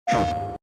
Death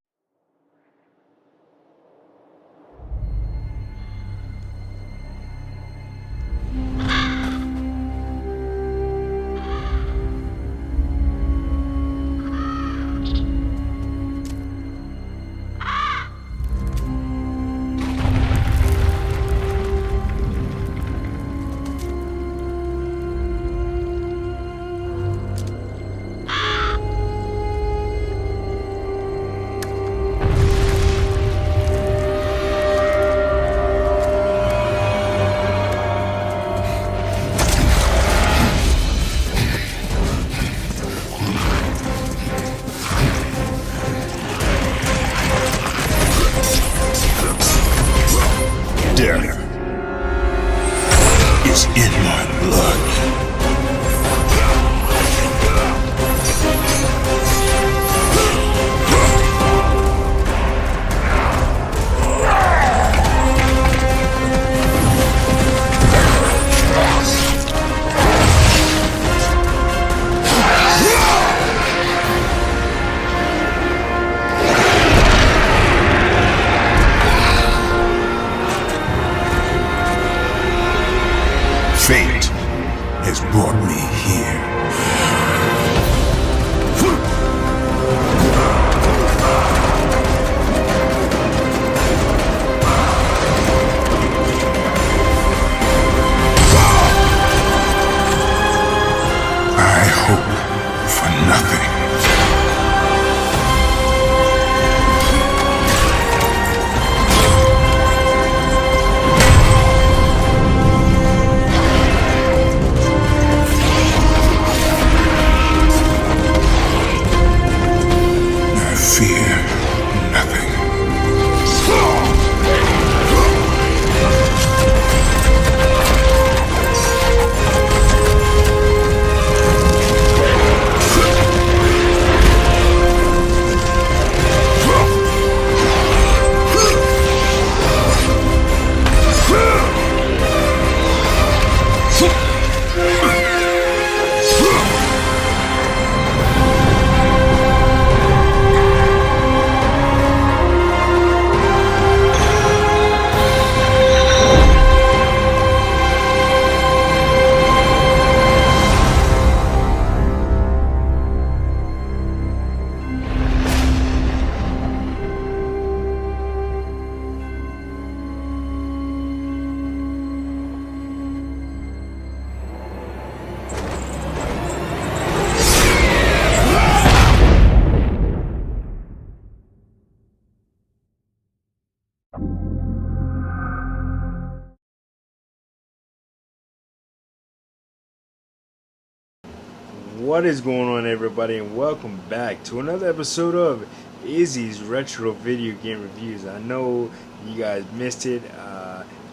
is in my blood. Fate has brought me here. I hope for nothing. Fear nothing. What is going on, everybody, and welcome back to another episode of Izzy's Retro Video Game Reviews. I know you guys missed it.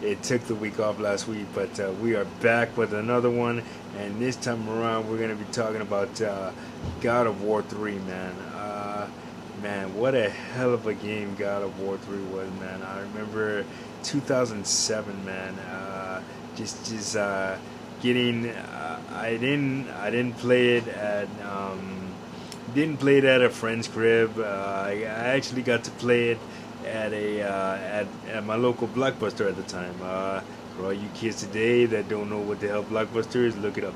It took the week off last week, but we are back with another one, and this time around we're going to be talking about God of War 3, man. Man, what a hell of a game God of War 3 was, man. I remember 2007, man. Just getting I didn't play it at a friend's crib. I actually got to play it at at my local Blockbuster at the time. For all you kids today that don't know what the hell Blockbuster is, look it up.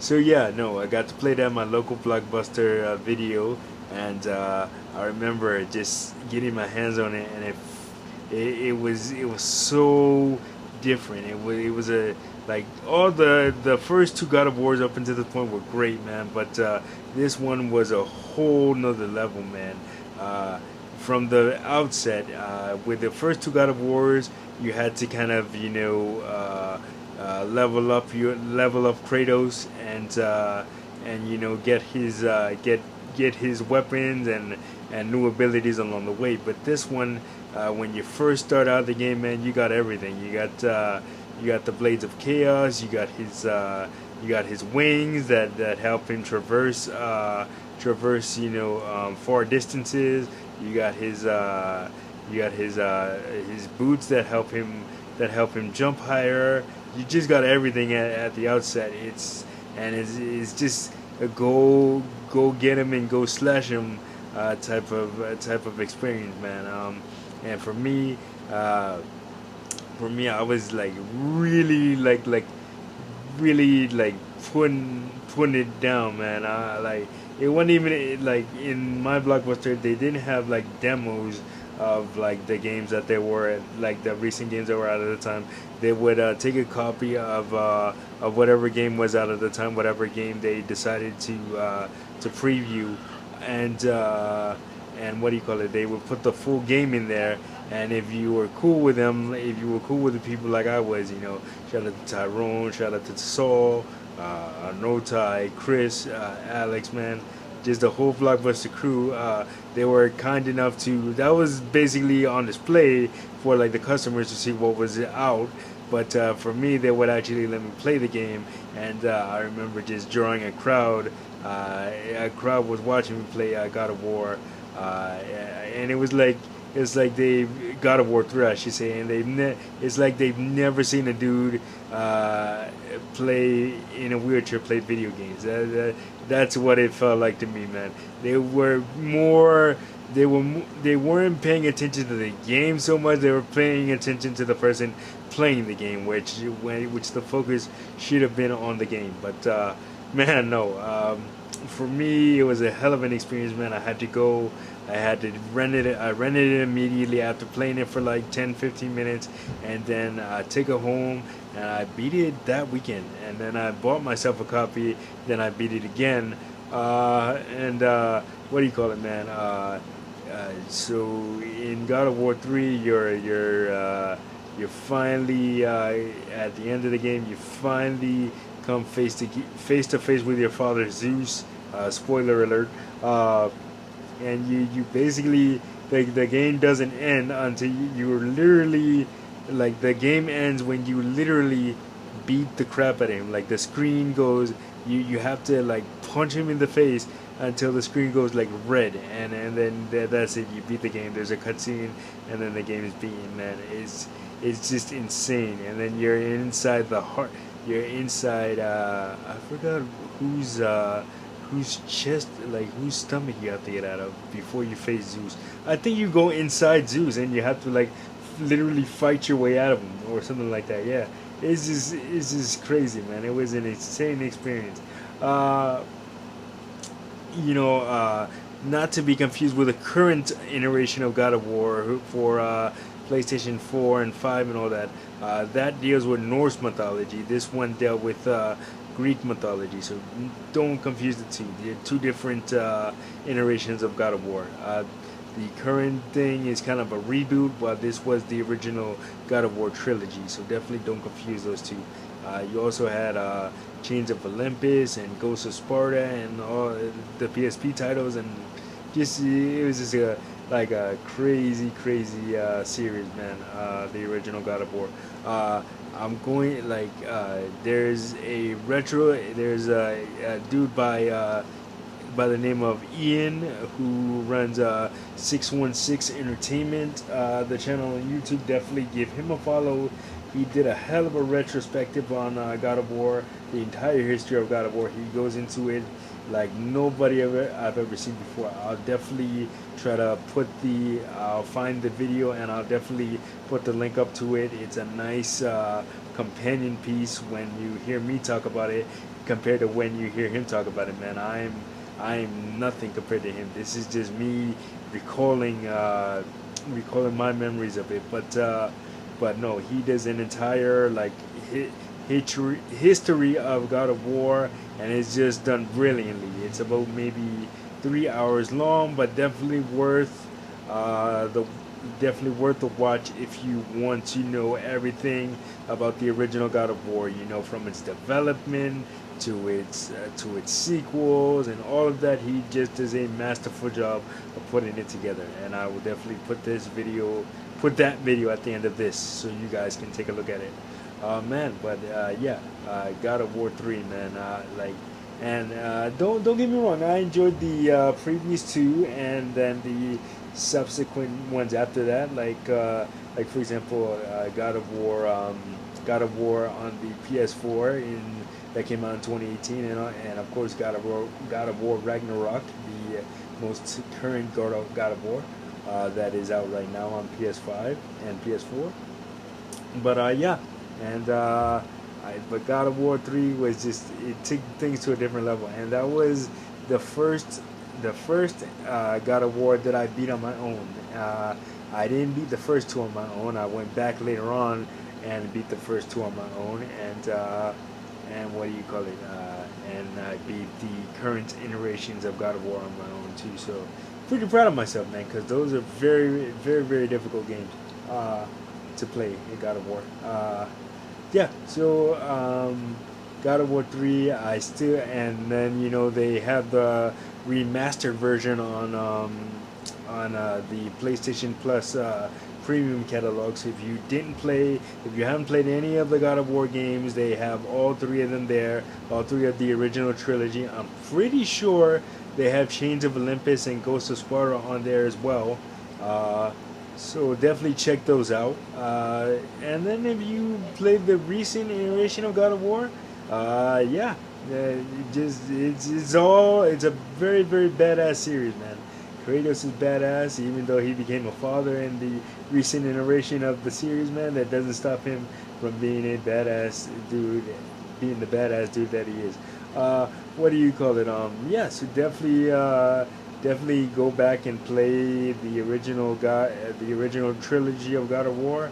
So yeah, no, I got to play it at my local Blockbuster video, and I remember just getting my hands on it, and it was so different. It was a like all the first two God of Wars up until this point were great, man, but this one was a whole nother level, man. From the outset, with the first two God of Wars, you had to kind of level up Kratos and get his weapons and new abilities along the way. But this one, when you first start out the game, man, you got everything. You got the Blades of Chaos. You got his wings that help him traverse far distances. You got his boots that help him jump higher. You just got everything at the outset. It's just a go get him and go slash him type of experience, man. And uh, for me, I was like really really like putting it down, man. Like it wasn't even like in my Blockbuster. They didn't have like demos of like the games that they were like the recent games that were out at the time. They would take a copy of whatever game was out at the time, whatever game they decided to preview, and and what do you call it? They would put the full game in there, and if you were cool with them, if you were cool with the people like I was, shout out to Tyrone, shout out to Saul, Notai, Chris, Alex, man, just the whole Blockbuster crew. They were kind enough to. That was basically on display for like the customers to see what was out. But for me, they would actually let me play the game, and I remember just drawing a crowd. A crowd was watching me play God of War, and it's like they God of War 3, I should say, and it's like they've never seen a dude play in a wheelchair play video games. That's what it felt like to me, man. They were more. They weren't paying attention to the game so much. They were paying attention to the person playing the game, which the focus should have been on the game. But man, no. For me, it was a hell of an experience, man. I had to go. I had to rent it. I rented it immediately after playing it for like 10, 15 minutes, and then I took it home and I beat it that weekend. And then I bought myself a copy. Then I beat it again. And what do you call it, man? So in God of War 3, you're finally at the end of the game. You finally come face to face with your father Zeus. Spoiler alert. And you basically the game doesn't end until you're literally like the game ends when you literally beat the crap at him. Like the screen goes, you have to like punch him in the face until the screen goes like red, and then that's it. You beat the game. There's a cutscene, and then the game is beaten. Man, it's just insane. And then you're inside the heart. You're inside. I forgot whose chest, like whose stomach you have to get out of before you face Zeus. I think you go inside Zeus and you have to like literally fight your way out of him or something like that. Yeah, it's just crazy, man. It was an insane experience. Uh, not to be confused with the current iteration of God of War for PlayStation 4 and 5 and all that. That deals with Norse mythology. This one dealt with Greek mythology. So don't confuse the two. They're two different iterations of God of War. The current thing is kind of a reboot, while this was the original God of War trilogy. So definitely don't confuse those two. You also had Chains of Olympus and Ghosts of Sparta and all the PSP titles, and just it was just a crazy series, man. The original God of War. I'm going like there's a retro. There's a dude by the name of Ian who runs 616 Entertainment, the channel on YouTube. Definitely give him a follow. He did a hell of a retrospective on God of War, the entire history of God of War. He goes into it like nobody I've ever seen before. I'll definitely try to I'll find the video and I'll definitely put the link up to it. It's a nice companion piece when you hear me talk about it compared to when you hear him talk about it, man. I'm nothing compared to him. This is just me recalling my memories of it. But no, he does an entire like history of God of War, and it's just done brilliantly. It's about maybe 3 hours long, but definitely worth the watch if you want to know everything about the original God of War. From its development to its sequels and all of that. He just does a masterful job of putting it together, and I will definitely put that video at the end of this so you guys can take a look at it. Man, but yeah, God of War 3, man. Don't get me wrong, I enjoyed the previous two and then the subsequent ones after that, like for example, God of War God of War on the PS4 that came out in 2018, and of course God of War Ragnarok, the most current God of War that is out right now on PS5 and PS4. But yeah, and but God of War 3 was just, it took things to a different level, and that was the first God of War that I beat on my own. I didn't beat the first two on my own. I went back later on and beat the first two on my own, and what do you call it? And I beat the current iterations of God of War on my own too. So pretty proud of myself, man, because those are very, very, very difficult games to play in God of War. Yeah, so God of War 3, I still, and then they have the remastered version on the PlayStation Plus premium catalog. So if you haven't played any of the God of War games, they have all three of them there, all three of the original trilogy. I'm pretty sure they have Chains of Olympus and Ghost of Sparta on there as well. So definitely check those out. And then if you played the recent iteration of God of War, yeah, it's a very, very badass series, man. Kratos is badass, even though he became a father in the recent iteration of the series, man. That doesn't stop him from being a badass dude, being the badass dude that he is. What do you call it? Yeah, so definitely go back and play the original trilogy of God of War,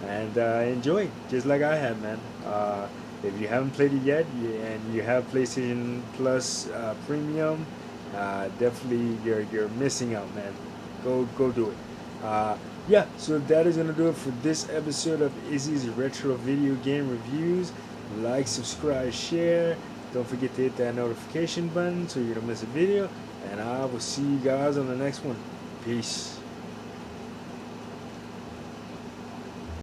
and enjoy it, just like I have, man. If you haven't played it yet, and you have PlayStation Plus Premium, definitely you're missing out, man. Go do it. Yeah, so that is gonna do it for this episode of Izzy's Retro Video Game Reviews. Like, subscribe, share. Don't forget to hit that notification button so you don't miss a video. And I will see you guys on the next one. Peace.